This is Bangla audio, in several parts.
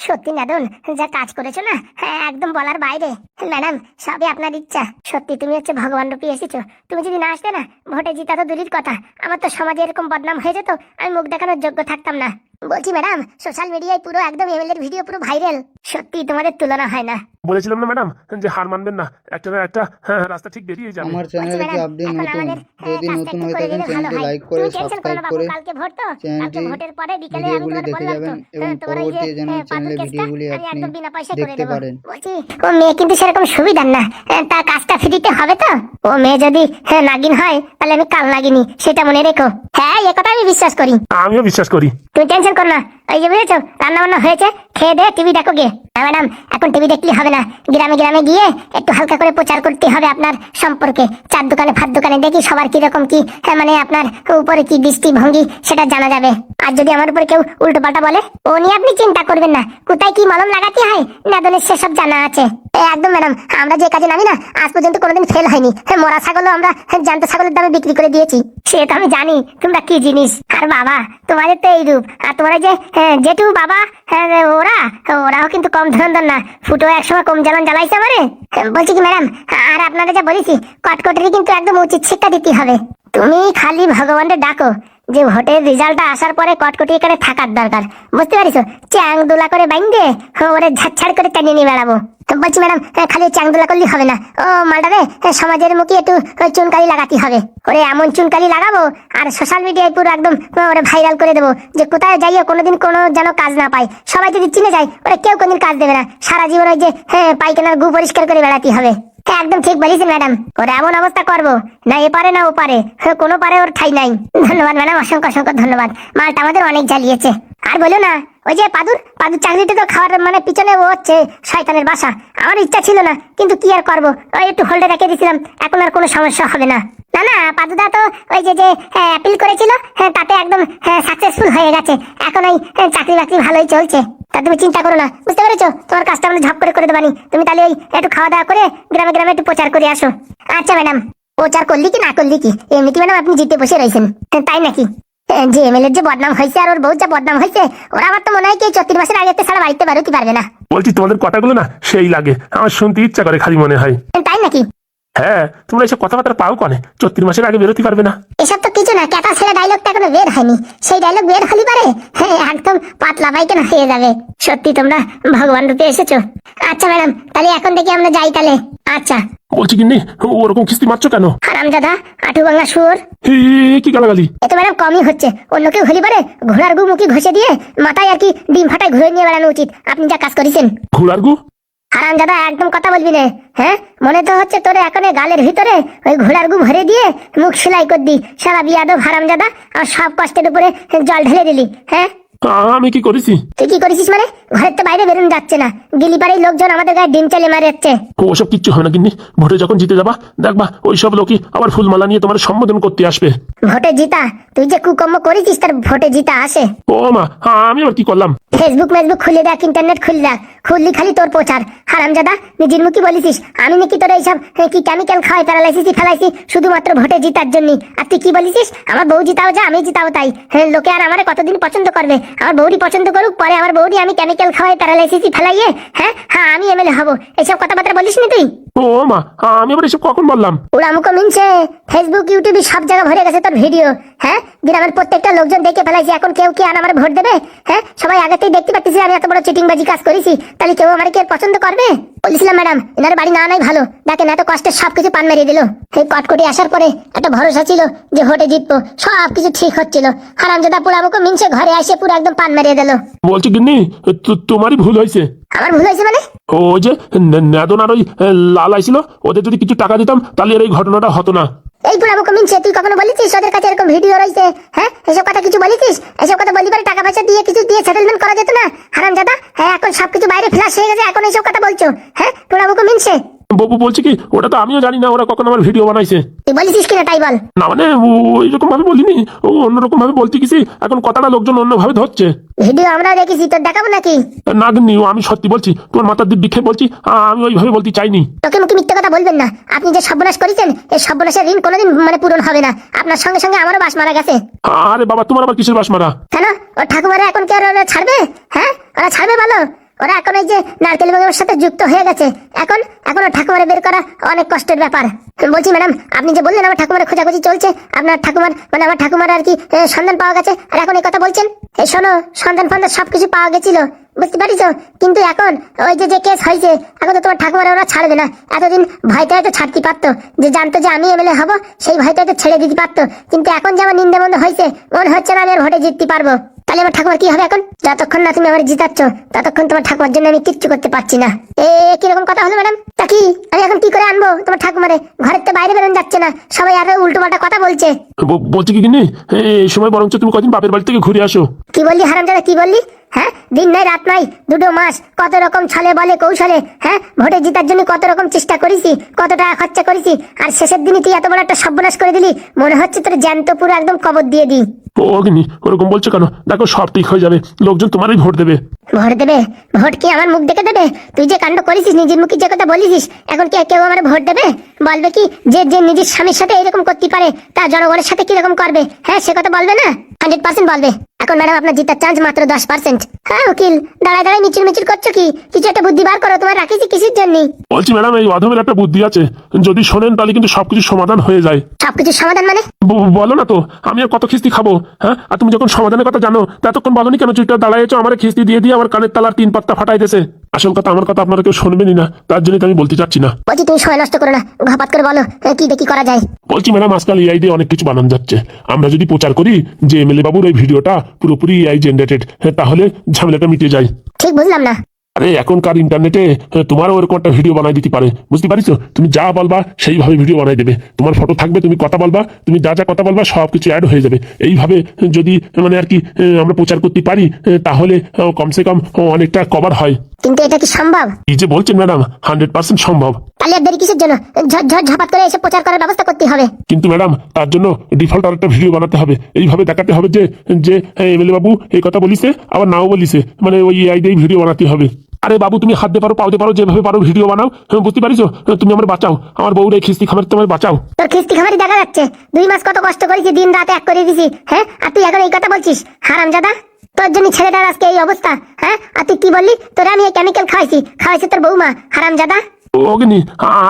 সত্যি নাদন, যা কাজ করেছো না, একদম বলার বাইরে। ম্যাডাম, সবই আপনার ইচ্ছা। সত্যি তুমি হচ্ছে ভগবান রূপে এসেছো। তুমি যদি না আসতে না, ভোটে জিতা তো দূরের কথা, আমার তো সমাজে এরকম বদনাম হয়ে যেত, আমি মুখ দেখানোর যোগ্য থাকতাম না। বলছি ম্যাডাম, সোশ্যাল মিডিয়ায় পুরো একদম এমএলএর ভিডিও পুরো ভাইরাল। সত্যি তোমাদের তুলনা হয় না। বলেছিলাম না ম্যাডাম যে হার মানবেন না, একটা না একটা রাস্তা ঠিক বেরিয়ে যাবে। আমার চ্যানেলে কি আপনি নতুন? যদি নতুন হয়ে থাকেন চ্যানেলটি লাইক করে সাবস্ক্রাইব করে চ্যানেলটি ভিডিওগুলি দেখে যাবেন এবং পরবর্তী যেন চ্যানেলে ভিডিওগুলি আপনি দেখতে পারেন। ও মেয়ে কিন্তু সেরকম সুবিধার না, তার কাজটা ফ্রিতে হবে তো। ও মেয়ে যদি নাগিন হয় তাহলে আমি কাল নাগিনি, সেটা মনে রেখো। হ্যাঁ, এ কথা আমি বিশ্বাস করি। আমিও বিশ্বাস করি। তুমি টেনশন করো না, ওই যে বুঝেছো, রান্না বান্না হয়েছে, খেয়ে দে টিভি দেখো গে। হ্যাঁ ম্যাডাম, এখন টিভি দেখলে হবে না, গ্রামে গ্রামে গিয়ে একটু হালকা করে প্রচার করতে হবে আপনার সম্পর্কে। চার দোকানে ফার দোকানে দেখি সবার কিরকম কি মানে আপনার উপরে কি দৃষ্টিভঙ্গি সেটা জানা যাবে। আর যদি আমার উপরে কেউ উল্টো পাল্টা বলে, ও নিয়ে আপনি চিন্তা করবেন না, কোথায় কি মলম লাগাতে হয় নাদনের সেসব জানা আছে। একদম ম্যাডাম, আমরা যে কাজে নামি না, আজ পর্যন্ত কোনোদিন ফেল হয়নি। মরা ছাগলও আমরা জ্যান্ত ছাগলের দামে বিক্রি করে দিয়েছি। সে তো আমি জানি তোমরা কি জিনিস। আর বাবা, তোমাদের তো এই রূপ, আর তোমরা যে জেঠু বাবা, ওরাও কিন্তু কম ধরন না। ফুটো একসময় কম জ্বালান জ্বালাইছে আমারে। বলছি কি ম্যাডাম, আর আপনারা যা বলেছি কটকটেরই কিন্তু একদম উচিত শিক্ষা দিতে হবে। তুমি খালি ভগবানকে ডাকো যে ভোটের রেজাল্টটা আসার পরে কটকটি এখানে থাকার দরকার, বুঝতে পারিস? চ্যাং দোলা করে বাইন্দে ওরে ঝাড়ছাড় করে টানিয়ে নিয়ে বেড়াবো। বলছি ম্যাডাম, খালি চ্যাং দোলা করলেই হবে না, ও মালটারে সমাজের মুখে একটু চুনকালি লাগাতে হবে। ওরে এমন চুনকালি লাগাবো আর সোশ্যাল মিডিয়ায় পুরো একদম ওরে ভাইরাল করে দেবো যে কোথায় যাইও কোনোদিন কোনো যেন কাজ না পায়। সবাই যদি চিনে যায়, ওরা কেউ কোনদিন কাজ দেবে না, সারা জীবন ওই যে পায়খানার গু পরিষ্কার করে বেড়াতে হবে। একদম ঠিক বলেছেন ম্যাডাম, ওর এমন অবস্থা করবো না এ পারে না ও পারে, কোনো পারে ওর ঠাই নাই। ধন্যবাদ ম্যাডাম, অসংখ্য অসংখ্য ধন্যবাদ। মালটা আমাদের অনেক জ্বালিয়েছে। আর বলো না, ওই যে পাদুর চাকরিটা তো খাওয়ার মানে পিছনে ও হচ্ছে শয়তানের বাসা। আমার ইচ্ছা ছিল না, কিন্তু কি আর করবো, ওই একটু হোল্ডে রেখে দিয়েছিলাম, এখন আর কোনো সমস্যা হবে না। না না, পাদুদা তো ওই যে অ্যাপিল করেছিল, তাতে একদম সাকসেসফুল হয়ে গেছে। এখন ওই চাকরি বাকরি ভালোই চলছে। তা তুমি চিন্তা করো না, বুঝতে পেরেছো? তোমার কাজটা আমরা ঝপ করে দেবানি। তুমি তাহলে ওই একটু খাওয়া দাওয়া করে গ্রামে গ্রামে একটু প্রচার করে আসো। আচ্ছা ম্যাডাম, প্রচার করলি কি না করলি কি, এমনিতে ম্যাডাম আপনি জিতে বসে রয়েছেন, তাই নাকি? যে এমএলএর যে বদনাম হয়েছে আর ওর বউ যা বদনাম হয়েছে, ওরা আমার তো মনে হয় কি 34 মাসের আগে ছাড়া বাড়িতে বেরোতে পারবে না। বলছি তোমাদের কথাগুলো না সেই লাগে, আমার শুনতে ইচ্ছা করে খালি মনে হয়। তাই নাকি? হ্যাঁ, তোমরা এসব কথাবার্তা পাও কনে? 34 মাসের আগে বেরোতে পারবে না? এসব তো কিছু না, ক্যাটা ছেলে ডায়লগটা এখনো বের হয়নি, সেই ডায়লগ বের হলি পারে একদম পাতলা পায়খানা হয়ে যাবে। সত্যি তোমরা ভগবান রূপে এসেছো। আচ্ছা ম্যাডাম, তাহলে এখন থেকে আমরা যাই তাহলে। আচ্ছা। বলছি কি ওরকম কিস্তি মারছো কেন? হারামজাদা, আঠু ভাঙা শুয়োর। কি গালাগালি! এ তো ম্যাডাম কমই হচ্ছে। অন্য কেউ হলি পারে ঘোড়ার গু মুখে ঘষে দিয়ে মাথায় আর কি ডিম ফাটায় ঘুরে নিয়ে বেড়ানো উচিত। আপনি যা কাজ করেছেন। ঘোড়ার গু? হারামজাদা, একদম কথা বলবি না। হ্যাঁ, মনে তো হচ্ছে তোরে এখন গালের ভিতরে ওই ঘোড়ার গু ভরে দিয়ে মুখ সেলাই করে দি। সারা বিয়াদব হারামজাদা, আর সব কষ্টের উপরে জল ঢেলে দিলি। হ্যাঁ, আমি কি করেছি? তুই কি করেছিস মানে? ঘরের তো বাইরে বেরোনো যাচ্ছে না, গিলি পাড়ায় লোকজন আমাদের গায়ে ডিম চালে মারে যাচ্ছে। ওসব কিচ্ছু হয় না কিন্তু ভোটে যখন জিতে যাবা দেখবা ওই সব লোকই আবার ফুলমালা নিয়ে তোমার সম্বোধন করতে আসবে। ভোটে জিতা? তুই যে কুকর্ম করেছিস তার ভোটে জিতা আসে? ও মা, আমি আবার কি করলাম? ফেসবুক মেসবুক খুলে দেখ, ইন্টারনেট খুলে দেখ, খুললি খালি তোর প্রচার। হারামজাদা, নিজের মুখে বলিস আমি নাকি তোর এইসব কি কেমিক্যাল খাওয়াই প্যারালাইসিস ফেলাইছি শুধুমাত্র ভোটে জিতার জন্য। আর তুই কি বলিস আমার বউ জিতাও যা আমি জিতাও তাই। লোকে আর আমার কতদিন পছন্দ করবে? আমার বউরি পছন্দ করুক, পরে আমার বউরি আমি কেমিক্যাল খাওয়াই প্যারালাইসিস ফেলাইয়ে হ্যাঁ আমি এমএলএ হবো, এইসব কথাবার্তা বলিস নি তুই? ও মা, আমি আবার এসব কখন বললাম? উড়ামুখো মিনছে, ফেসবুক ইউটিউবে সব জায়গা ভরে গেছে তোর ভিডিও। হ্যাঁ, গ্রামের প্রত্যেকটা লোকজন দেখে ফেলাইছে, এখন কেউ কি আর আমার ভোট দেবে? হ্যাঁ, সবাই আগেতেই দেখতে পাচ্ছি আমি এত বড় চিটিংবাজি কাজ করেছি, তাহলে কেউ আমার কি পছন্দ করবে? বলেছিলাম ম্যাডাম, এনার বাড়ি না নাই ভালো, দেখেন এত কষ্টের সবকিছু পান মেরিয়ে দিল। এই কটকটি আসার পরে একটা ভরসা ছিল যে ভোটে জিতবো, সবকিছু ঠিক হচ্ছিল। হারামজাদা পোড়ামুখো মিনছে ঘরে আসে পুরো একদম পান মেরিয়ে দিল। বলছি গিন্নি, তোমারই ভুল হয়েছে। আমার ভুল হয়েছে মানে? ওই যে নেদন আর ওই লাল আইছিল, ওদের যদি কিছু টাকা দিতাম তাহলে এই ঘটনাটা হতো না। এই বুড়াবো মিনছে, তুই কখনো বলেছিস ওদের কাছে এরকম ভিডিও রয়েছে? হ্যাঁ, এসব কথা কিছু বলেছিস? এসব কথা বলি পারে টাকা পয়সা দিয়ে কিছু দিয়ে সেটেলমেন্ট করা যেত না? হারামজাদা, হ্যাঁ এখন সবকিছু বাইরে ফ্ল্যাশ হয়ে গেছে, এখন এইসব কথা বলছো? হ্যাঁ, বুড়াবো মিনছে। বাবু বলছি কি, ওটা তো আমিও জানি না ওরা কখন আমার ভিডিও বানাইছে। তুই বলেছিস কিনা তাই বল। না মানে ওই রকম ভাবে বলিনি, ও অন্যরকম ভাবে বলতে গেছি, এখন কথাটা লোকজন অন্যভাবে ধরছে। ভিডিও আমরা দেখেছি, তোর দেখাবো নাকি? না গিন্নি, আমি সত্যি বলছি, তোমার মাথার দিক বিখে বলছি, আমি ওইভাবে বলতে চাইনি। তোকে মুখে মিথ্যে কথা বলবেন না। আপনি যে সর্বনাশ করেছেন, এই সর্বনাশের ঋণ কোনোদিন মানে পূরণ হবে না। আপনার সঙ্গে সঙ্গে আমারও বাস মারা গেছে। আরে বাবা, তোমার আবার কিসের বাস মারা? কেন, ওর ঠাকুমারা এখন কি আর ওরা ছাড়বে? হ্যাঁ, ওরা ছাড়বে বলো? ওরা এখন ওই যে নারকেল বেগমের সাথে যুক্ত হয়ে গেছে। এখন এখনো ঠাকুমারে বের করা অনেক কষ্টের ব্যাপার। বলছি ম্যাডাম, আপনি যে বললেন আমার ঠাকুমার খোঁজাখুঁজি চলছে, আপনার ঠাকুমার মানে আমার ঠাকুমার আর কি সন্ধান পাওয়া গেছে, আর এখন এই কথা বলছেন? এই শোনো, সন্ধান ফন্ধান সবকিছু পাওয়া গেছিল, বুঝতে পারিছো, কিন্তু এখন ওই যে কেস হয়েছে, এখন তো তোমার ঠাকুমার ওরা ছাড়বে না। এতদিন ভয়টা হয়তো ছাড়তে পারতো, যে জানতো যে আমি এমএলএ হব, সেই ভয়টা হয়তো ছেড়ে দিতে পারতো, কিন্তু এখন যে আমার নিন্দে বন্ধ হয়েছে, মনে হচ্ছে না আমি আর ভোটে জিততে পারবো। তাহলে আমার ঠাকুমার কি হবে এখন? যতক্ষণ না তুমি আমার জিতাচ্ছ ততক্ষণ তোমার ঠাকুমার জন্য আমি কিচ্ছু করতে পারছি না। কিরকম কথা হলো ম্যাডাম? তা কি আমি এখন কি করে আনবো তোমার ঠাকুমারে? ঘরের তো বাইরে বেরোনো যাচ্ছে না, সবাই আরো উল্টো পাল্টা কথা বলছে। বলছি কি কিনি, এই সময় বরঞ্চ তুমি কদিন বাপের বাড়ি থেকে ঘুরে আসো। কি বললি হারামজাদা, কি বললি? হ্যাঁ, দিন নাই রাত নাই 2 মাস কত রকম ছলে বলে কৌশলে, হ্যাঁ, ভোটে জেতার জন্য কত রকম চেষ্টা করেছি, কত টাকা খরচা করেছি, আর শেষের দিনে তুই এত বড় একটা সর্বনাশ করে দিলি। মনে হচ্ছে তোর জ্যান্ত পুরো একদম কবর দিয়ে দিই। ও কিনি ওরকম বলছো কেন? দেখো সব ঠিক হয়ে যাবে, লোকজন তোমারই ভোট দেবে। ভোট দেবে? ভোট কি আমার মুখ দেখে দেবে? তুই যে কাণ্ড করেছিস, নিজের মুখে যে কথা বলেছিস, এখন কি কেউ আমার ভোট দেবে? বলবে কি যে যে নিজের স্বামীর সাথে এরকম করতে পারে তা জনগণের সাথে কিরকম করবে? হ্যাঁ, সে কথা বলবে না? 100% বলবে। এখন ম্যাডাম আপনার জিতার চান্স মাত্র 10%। হ্যাঁ উকিল, দাঁড়ায় দাঁড়ায় মিচির মিচির করছো কি? কিছু একটা বুদ্ধি বার করো, তোমার রাখিছি কিসের জন্য? বলছি ম্যাডাম, এই অধমের একটা বুদ্ধি আছে, যদি শোনেন তাহলে কিন্তু সবকিছু সমাধান হয়ে যায়। সবকিছুর সমাধান মানে? বলো না তো, আমি আর কত খিস্তি খাবো? হ্যাঁ, আর তুমি যখন সমাধানের কথা জানো ততক্ষণ বলনি কেন? চুইটা দাঁড়াইছো আমার খিস্তি দিয়ে দিয়ে আমার কানের তালার 3 পাত্তা ফাটাই দিয়েছে। আসল কথা, আমার কথা আপনারা কেউ শুনবেনই না, তার জন্যই তো আমি বলতে চাচ্ছি না। বলছি তুমি সময় নষ্ট করো না, ঘপাত করে বলো কি দেখি করা যায়। বলছি ম্যাডাম, আজকাল এআই দিয়ে অনেক কিছু বানানো যাচ্ছে। আমরা যদি প্রচার করি যে এমএলএ বাবুর এই ভিডিওটা পুরোপুরি এআই জেনারেটেড, তাহলে ঝামেলাটা মিটে যায়। ঠিক বুঝলাম না। আরে এখনকার ইন্টারনেটে তোমারও এরকম একটা ভিডিও বানাই দিতে পারে, বুঝতে পারিস? তুমি যা বলবা সেইভাবে ভিডিও বানাই দেবে, তোমার ফটো থাকবে, তুমি কথা বলবা, তুমি যা যা কথা বলবা সবকিছু অ্যাড হয়ে যাবে। এইভাবে যদি মানে আর কি আমরা প্রচার করতে পারি, তাহলে কমসে কম অনেকটা কভার হয়। কিন্তু এটা কি সম্ভব? কি যে বলছেন ম্যাডাম, 100% সম্ভব। তাহলে আর দেরি কিসের জন্য? ঝপাত করে এসে প্রচার করার ব্যবস্থা করতে হবে। কিন্তু ম্যাডাম, তার জন্য ডিফল্ট আর একটা ভিডিও বানাতে হবে, এইভাবে দেখাতে হবে যে যে এমএলএ বাবু এই কথা বলিছে, আবার নাও বলিছে, মানে ওই এআই দিয়ে ভিডিও বানাতে হবে। আরে বাবু, তুমি হাত দিয়ে পারো, পাওতে পারো, যেভাবে পারো ভিডিও বানাও, বুঝতে পারিছো? তুমি আমার বাঁচাও, আমার বউর এই খিস্তি খাবার তোমার বাঁচাও। তোর খিস্তি খাবারই দেখা যাচ্ছে। 2 মাস কত কষ্ট করেছি, দিন রাত এক করে দিছি, হ্যাঁ, আর তুই এখন এই কথা বলছিস? হারামজাদা, তোর জন্য ছেলেটার আজকে এই অবস্থা। হ্যাঁ, আর তুই কি বললি? তোরে আমি এই কেমিক্যাল খাওয়াইছি তোর বৌমা। হারামজাদা, ওগিনি,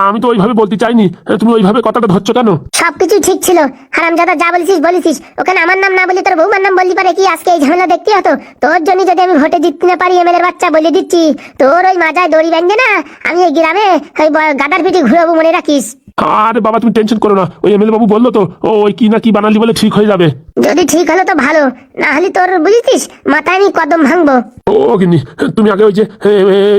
আমি তো ওইভাবে বলতে চাইনি, তুমি ওইভাবে কথাটা ধরছো কেন? সবকিছু ঠিক ছিল হারামজাদা, যা বলেছিস। ওখানে আমার নাম না বলি তোর বৌমার নাম বললি পারে কি আজকে এই ঝামেলা দেখতে হতো? তোর জন্য যদি আমি ভোটে জিততে না পারি, এমএলএর বাচ্চা বলে দিচ্ছি, তোর ওই মাজায় দড়ি বেঁধে না আমি এই গ্রামে ওই গাদার পিঠে ঘুরাবো, মনে রাখিস। আরে বাবা, তুমি টেনশন করো না, ওই এমএলএ বাবু বললো তো ওই কি না কি বানালি বলে ঠিক হয়ে যাবে। যদি ঠিক হলো তো ভালো, না হলে তোর বুঝিস মাথায় আমি কদম ভাঙবো। ওগিনি, তুমি আগে ওই যে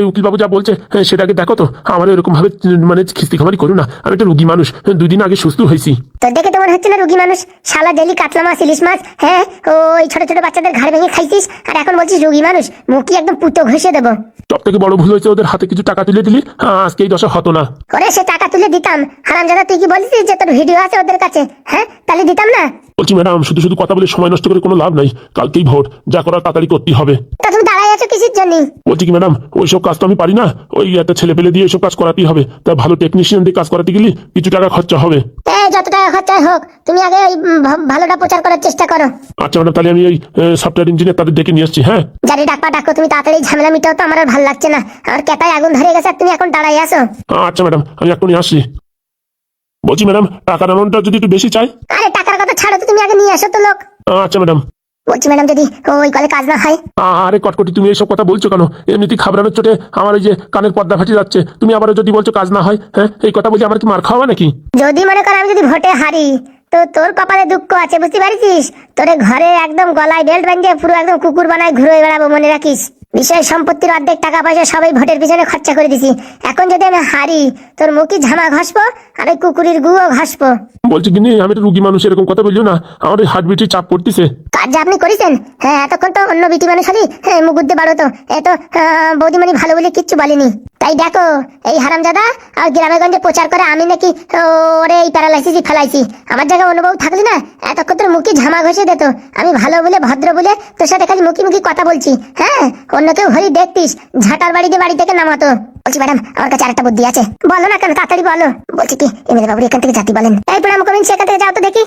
উকিল বাবু যা বলছে সেটাকে দেখো তো, আমার এরকম ভাবে মানে খিস্তি খামারি করো না। আমি একটা রুগী মানুষ, 2 দিন আগে সুস্থ হয়েছি। তো দেখে তো মনে হচ্ছে না রুগী মানুষ। শালা ডেলি কাতলা মাছ, ইলিশ মাছ, হ্যাঁ, ওই ছোট ছোট বাচ্চাদের ঘাড় ভেঙে খাইছিস, আর এখন বলছিস রুগী মানুষ। মুখি একদম পুতো ঘষে দেবো। সব থেকে বড় ভুল হয়েছে ওদের হাতে কিছু টাকা তুলে দিলি, আজকে এই দশা হতো না। ওরে সে টাকা তুলে দিতাম হারামজাদা, তুই কি বলছিস যে তোর ভিডিও আছে ওদের কাছে? হ্যাঁ, তাহলে দিতাম না। বলছি ম্যাডাম, শুধু শুধু কথা বলে সময় নষ্ট করে কোনো লাভ নাই, কালকেই ভোট, যা করার তাড়াতাড়ি করতেই হবে। তা তুমি দাঁড়াই আছো কিসের জন্য? বলছি কি ম্যাডাম, ওইসব কাজ তো আমি পারি না, ওই একটা ছেলে পেলে দিয়ে এইসব কাজ করাতেই হবে। তা ভালো টেকনিশিয়ান দিয়ে কাজ করাতে গেলে কিছু টাকা খরচা হবে। যত টাকা খরচা হোক, তুমি আগে ওই ভালোটা প্রচার করার চেষ্টা করো। আচ্ছা ম্যাডাম, তাহলে আমি ওই সফটওয়্যার ইঞ্জিনিয়ার তাদের ডেকে নিয়ে আসছি। হ্যাঁ, জানি ডাকো, তুমি তাড়াতাড়ি ঝামেলা মিটাও তো, আমার আর ভালো লাগছে না। আমার কেতায় আগুন ধরে গেছে আর তুমি এখন দাঁড়াই আসো। আচ্ছা ম্যাডাম, আমি এখনই আসছি। বলছি ম্যাডাম, টাকার অ্যামাউন্টটা যদি একটু বেশি চাই? আরে টাকার কথা ছাড়ো তো, তুমি আগে নিয়ে আসো তো লোক। আচ্ছা ম্যাডাম। বলছি ম্যাডাম, যদি ওই কলে কাজ না হয়? আরে কটকটি, তুমি এইসব কথা বলছো কেন? এমনিতেই খাবরানোর চোটে আমার ওই যে কানের পর্দা ফাটে যাচ্ছে, তুমি আবারও যদি বলছো কাজ না হয়, হ্যাঁ, এই কথা বলছি আমার কি মার খাওয়া নাকি? যদি মনে কর আমি যদি ভোটে হারি, তো তোর কপালে দুঃখ আছে, বুঝতে পারছিস? তোরে ঘরে একদম গলায় বেল্ট বাঁধে পুরো একদম কুকুর বানায় ঘুরে বেড়াবো, মনে রাখিস। বিষয় সম্পত্তির অর্ধেক টাকা পয়সা সবাই ভোটের পিছনে খরচা করে দিছি। এখন যদি আমি হারি, তোর মুখে ঝামা ঘষবো আর ওই কুকুরের গুও ঘষবো। বলছি কি আমি একটা রুগী মানুষ, এরকম কথা বলছো না, আমার ওই হার্টবিটের চাপ পড়তেছে। কাজ যে আপনি করেছেন, হ্যাঁ, এতক্ষণ তো অন্য বিটি মানুষ হলি মুখ উঠতে পারো তো, এত বৌদিমণি ভালো বলে কিচ্ছু বলেনি। তাই দেখো, এই হারামজাদা আর গ্রামে গঞ্জে প্রচার করে আমি নাকি ওরে এই প্যারালাইসিসই ফেলাইছি। আমার জায়গায় অনুভব থাকলি না, এতক্ষণ তোর মুখে ঝামা ঘষে দিত। আমি ভালো বলে ভদ্র বলে তোর সাথে খালি মুখি কথা বলছি। হ্যাঁ, অন্য কেউ হলি দেখতিস ঝাঁটার বাড়ি থেকে নামাতো। বলছি ম্যাডাম, আমার কাছে আরেকটা বুদ্ধি আছে। বলো না কেন, তাড়াতাড়ি বলো। বলছি কি, এমএলএ বাবু এখান থেকে জাতি বলেন। এই প্রণাম করুন, সেখান থেকে যাও তো দেখি।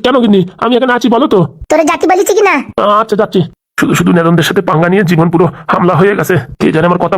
কেন কিনি, আমি এখানে আছি, বলো তো। তোরে জাতি বলেছি কিনা? আচ্ছা, যাচ্ছি। শুধু শুধু নেদনদের সাথে পাঙ্গা নিয়ে জীবন পুরো হামলা হয়ে গেছে। কে জানে আমার কথা